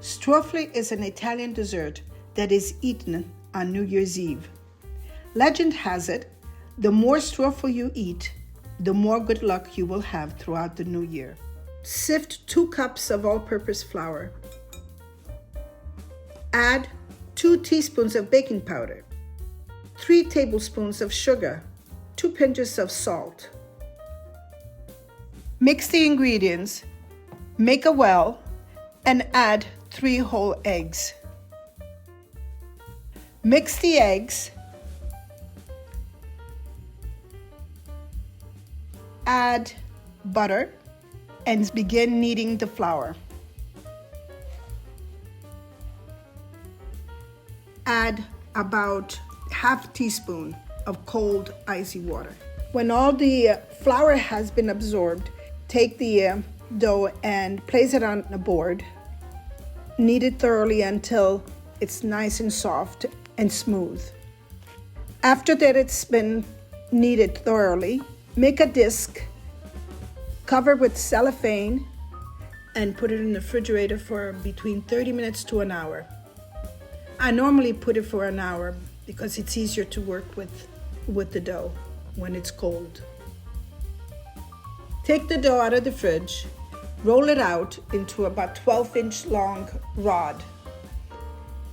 Struffoli is an Italian dessert that is eaten on New Year's Eve. Legend has it, the more struffoli you eat, the more good luck you will have throughout the new year. Sift 2 cups of all-purpose flour. Add 2 teaspoons of baking powder, 3 tablespoons of sugar, 2 pinches of salt. Mix the ingredients, make a well, and add 3 whole eggs. Mix the eggs, add butter, and begin kneading the flour. Add about half teaspoon of cold icy water. When all the flour has been absorbed, take the dough and place it on a board. Knead it thoroughly until it's nice and soft and smooth. After that it's been kneaded thoroughly, make a disc, cover with cellophane, and put it in the refrigerator for between 30 minutes to an hour. I normally put it for an hour because it's easier to work with the dough when it's cold. Take the dough out of the fridge, roll it out into about 12-inch long rod,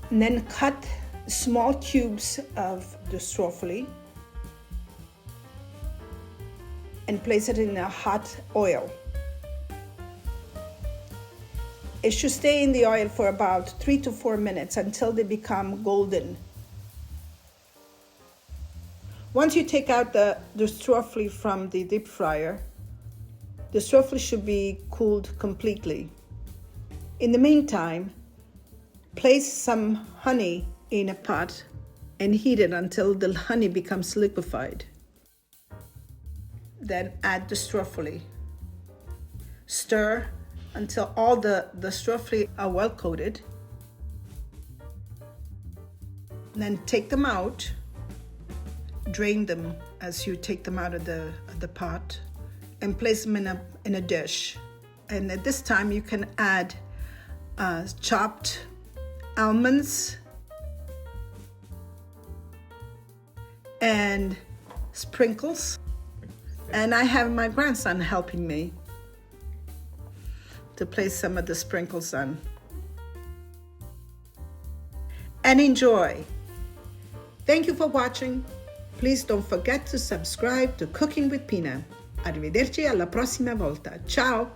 and then cut small cubes of the struffoli and place it in a hot oil. It should stay in the oil for about 3 to 4 minutes until they become golden. Once you take out the struffoli from the deep fryer, the struffoli should be cooled completely. In the meantime, place some honey in a pot and heat it until the honey becomes liquefied. Then add the struffoli. Stir until all the struffoli are well coated. Then take them out, drain them as you take them out of the pot, and place them in a dish. And at this time you can add chopped almonds and sprinkles. And I have my grandson helping me to place some of the sprinkles on. And enjoy. Thank you for watching. Please don't forget to subscribe to Cooking with Pina. Arrivederci alla prossima volta. Ciao!